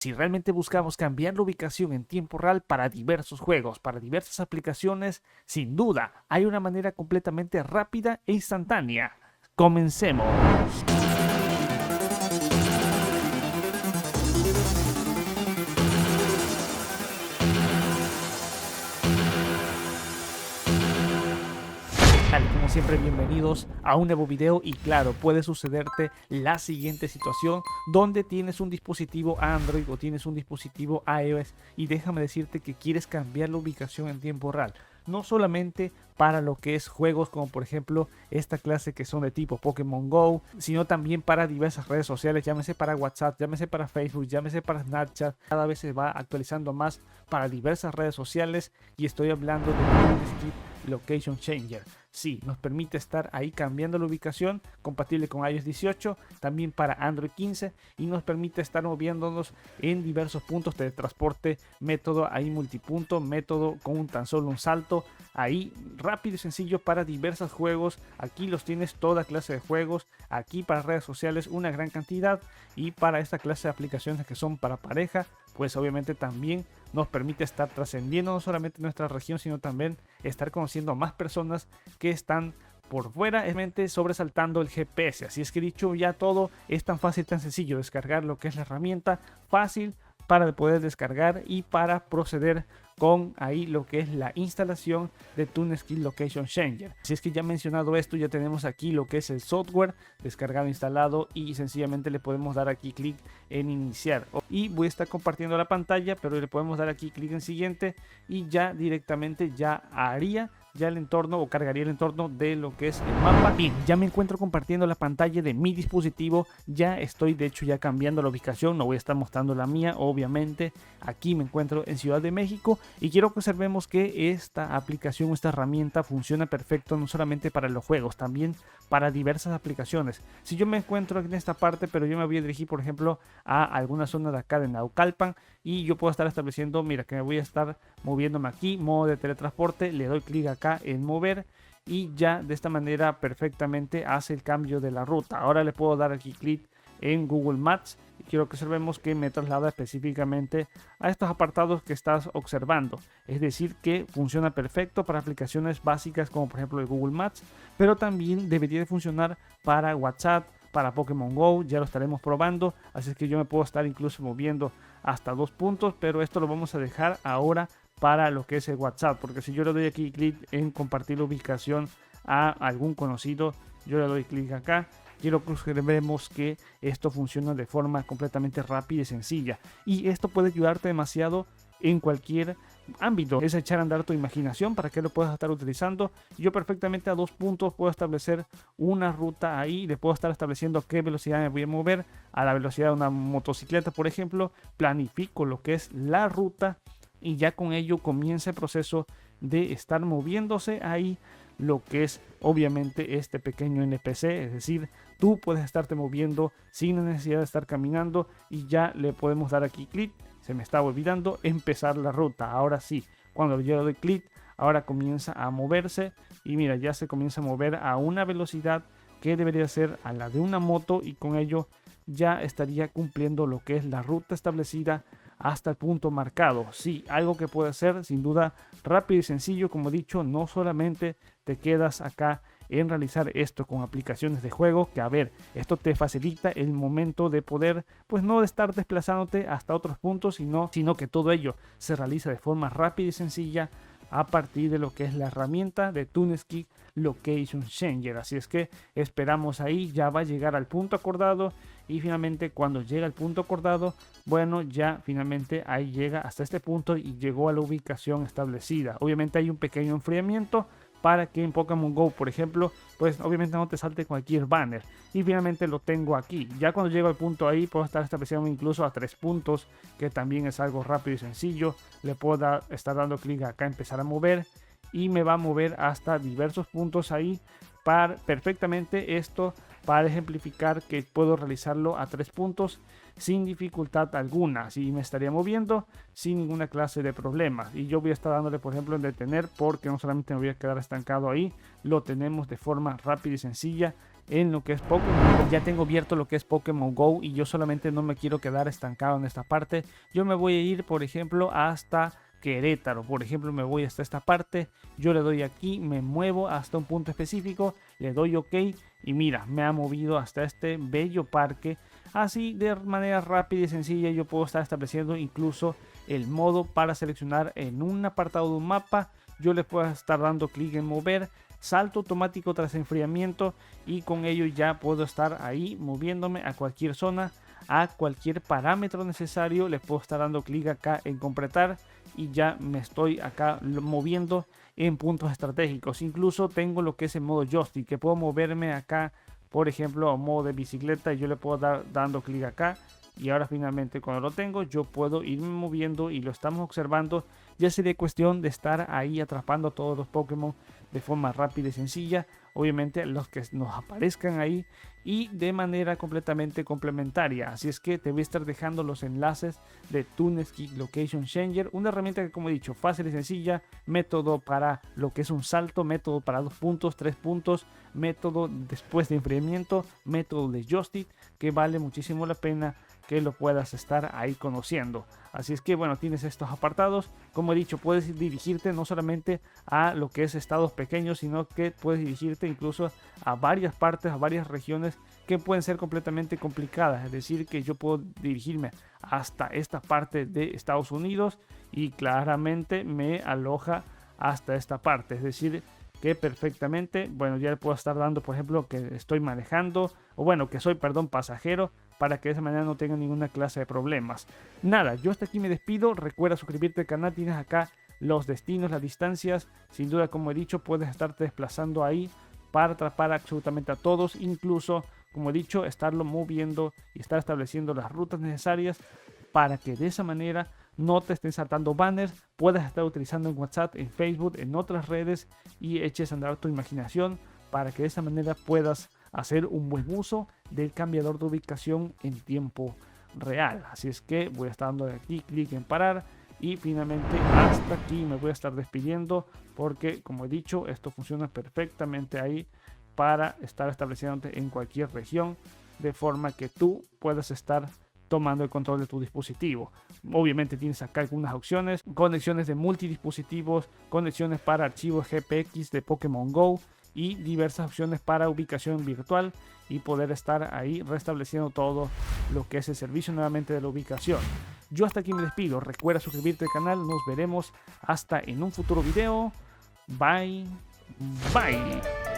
Si realmente buscamos cambiar la ubicación en tiempo real para diversos juegos, para diversas aplicaciones, sin duda hay una manera completamente rápida e instantánea. Comencemos. Como siempre, bienvenidos a un nuevo video. Y claro, puede sucederte la siguiente situación donde tienes un dispositivo Android o tienes un dispositivo iOS y déjame decirte que quieres cambiar la ubicación en tiempo real. No solamente para lo que es juegos como por ejemplo esta clase que son de tipo Pokémon Go, sino también para diversas redes sociales, llámese para WhatsApp, llámese para Facebook, llámese para Snapchat. Cada vez se va actualizando más para diversas redes sociales y estoy hablando de TuneSkit Location Changer. Sí, nos permite estar ahí cambiando la ubicación, compatible con iOS 18, también para Android 15, y nos permite estar moviéndonos en diversos puntos de transporte, método ahí multipunto, método con tan solo un salto, ahí rápido y sencillo para diversos juegos. Aquí los tienes toda clase de juegos, aquí para redes sociales una gran cantidad, y para esta clase de aplicaciones que son para pareja, pues obviamente también nos permite estar trascendiendo no solamente nuestra región, sino también estar conociendo a más personas que están por fuera, realmente sobresaltando el GPS. Así es que dicho ya todo, es tan fácil, tan sencillo descargar lo que es la herramienta, fácil para poder descargar y para proceder con ahí lo que es la instalación de TuneSkit Location Changer. Si es que ya mencionado esto, ya tenemos aquí lo que es el software descargado, instalado, y sencillamente le podemos dar aquí clic en iniciar. Y voy a estar compartiendo la pantalla, pero le podemos dar aquí clic en siguiente y ya directamente ya haría ya el entorno o cargaría el entorno de lo que es el mapa. Bien, ya me encuentro compartiendo la pantalla de mi dispositivo, ya estoy de hecho ya cambiando la ubicación, no voy a estar mostrando la mía, obviamente. Aquí me encuentro en Ciudad de México y quiero que observemos que esta aplicación, esta herramienta funciona perfecto no solamente para los juegos, también para diversas aplicaciones. Si yo me encuentro en esta parte, pero yo me voy a dirigir por ejemplo a alguna zona de acá de Naucalpan y yo puedo estar estableciendo, mira que me voy a estar moviéndome aquí, modo de teletransporte, le doy clic acá en mover y ya de esta manera perfectamente hace el cambio de la ruta. Ahora le puedo dar aquí clic en Google Maps y quiero que observemos que me traslada específicamente a estos apartados que estás observando. Es decir, que funciona perfecto para aplicaciones básicas como por ejemplo el Google Maps, pero también debería de funcionar para WhatsApp, para Pokémon Go, ya lo estaremos probando, así es que yo me puedo estar incluso moviendo hasta 2 puntos, pero esto lo vamos a dejar ahora para lo que es el WhatsApp, porque si yo le doy aquí clic en compartir la ubicación a algún conocido, yo le doy clic acá, quiero que vemos que esto funciona de forma completamente rápida y sencilla, y esto puede ayudarte demasiado en cualquier ámbito. Es echar a andar tu imaginación para que lo puedas estar utilizando. Yo perfectamente a 2 puntos puedo establecer una ruta ahí, le puedo estar estableciendo a qué velocidad me voy a mover, a la velocidad de una motocicleta por ejemplo, planifico lo que es la ruta y ya con ello comienza el proceso de estar moviéndose ahí lo que es obviamente este pequeño NPC, es decir, tú puedes estarte moviendo sin la necesidad de estar caminando y ya le podemos dar aquí clic. Se me estaba olvidando empezar la ruta. Ahora sí, cuando yo le doy clic, ahora comienza a moverse y mira, ya se comienza a mover a una velocidad que debería ser a la de una moto y con ello ya estaría cumpliendo lo que es la ruta establecida hasta el punto marcado. Sí, algo que puede ser sin duda rápido y sencillo. Como he dicho, no solamente te quedas acá en realizar esto con aplicaciones de juego, que a ver, esto te facilita el momento de poder, pues no de estar desplazándote hasta otros puntos, sino que todo ello se realiza de forma rápida y sencilla a partir de lo que es la herramienta de TuneSkit Location Changer. Así es que esperamos ahí, ya va a llegar al punto acordado y finalmente cuando llega al punto acordado, bueno, ya finalmente ahí llega hasta este punto y llegó a la ubicación establecida. Obviamente hay un pequeño enfriamiento para que en Pokémon Go, por ejemplo, pues obviamente no te salte cualquier banner. Y finalmente lo tengo aquí. Ya cuando llego al punto ahí, puedo estar estableciendo incluso a 3 puntos, que también es algo rápido y sencillo. Le puedo estar dando clic acá, empezar a mover, y me va a mover hasta diversos puntos ahí para perfectamente esto, para ejemplificar que puedo realizarlo a 3 puntos sin dificultad alguna. Así me estaría moviendo sin ninguna clase de problemas. Y yo voy a estar dándole por ejemplo en detener, porque no solamente me voy a quedar estancado ahí, lo tenemos de forma rápida y sencilla en lo que es Pokémon. Ya tengo abierto lo que es Pokémon Go y yo solamente no me quiero quedar estancado en esta parte. Yo me voy a ir, por ejemplo, hasta Querétaro. Por ejemplo, me voy hasta esta parte, yo le doy aquí, me muevo hasta un punto específico, le doy OK y mira, me ha movido hasta este bello parque. Así de manera rápida y sencilla yo puedo estar estableciendo incluso el modo para seleccionar en un apartado de un mapa. Yo le puedo estar dando clic en mover, salto automático tras enfriamiento, y con ello ya puedo estar ahí moviéndome a cualquier zona, a cualquier parámetro necesario. Le puedo estar dando clic acá en completar y ya me estoy acá moviendo en puntos estratégicos. Incluso tengo lo que es el modo joystick, que puedo moverme acá, por ejemplo, a modo de bicicleta, y yo le puedo dar dando clic acá. Y ahora finalmente cuando lo tengo yo puedo irme moviendo y lo estamos observando. Ya sería cuestión de estar ahí atrapando a todos los Pokémon de forma rápida y sencilla. Obviamente los que nos aparezcan ahí y de manera completamente complementaria. Así es que te voy a estar dejando los enlaces de TuneSki Location Changer. Una herramienta que, como he dicho, fácil y sencilla. Método para lo que es un salto, método para 2 puntos, 3 puntos, método después de enfriamiento, método de joystick, que vale muchísimo la pena que lo puedas estar ahí conociendo. Así es que bueno, tienes estos apartados. Como he dicho, puedes dirigirte no solamente a lo que es estados pequeños, sino que puedes dirigirte incluso a varias partes, a varias regiones que pueden ser completamente complicadas. Es decir, que yo puedo dirigirme hasta esta parte de Estados Unidos y claramente me aloja hasta esta parte. Es decir, que perfectamente, bueno, ya le puedo estar dando, por ejemplo, que estoy manejando, o bueno, que soy, perdón, pasajero, para que de esa manera no tenga ninguna clase de problemas. Nada, yo hasta aquí me despido. Recuerda suscribirte al canal, tienes acá los destinos, las distancias. Sin duda, como he dicho, puedes estarte desplazando ahí para atrapar absolutamente a todos, incluso, como he dicho, estarlo moviendo y estar estableciendo las rutas necesarias para que de esa manera no te estén saltando banners, puedas estar utilizando en WhatsApp, en Facebook, en otras redes, y eches a andar tu imaginación para que de esa manera puedas hacer un buen uso del cambiador de ubicación en tiempo real. Así es que voy a estar dando aquí clic en parar y finalmente hasta aquí me voy a estar despidiendo, porque como he dicho, esto funciona perfectamente ahí para estar estableciéndote en cualquier región, de forma que tú puedas estar tomando el control de tu dispositivo. Obviamente tienes acá algunas opciones: conexiones de multidispositivos, conexiones para archivos GPX de Pokémon Go y diversas opciones para ubicación virtual, y poder estar ahí restableciendo todo lo que es el servicio nuevamente de la ubicación. Yo hasta aquí me despido. Recuerda suscribirte al canal. Nos veremos hasta en un futuro video. Bye, bye.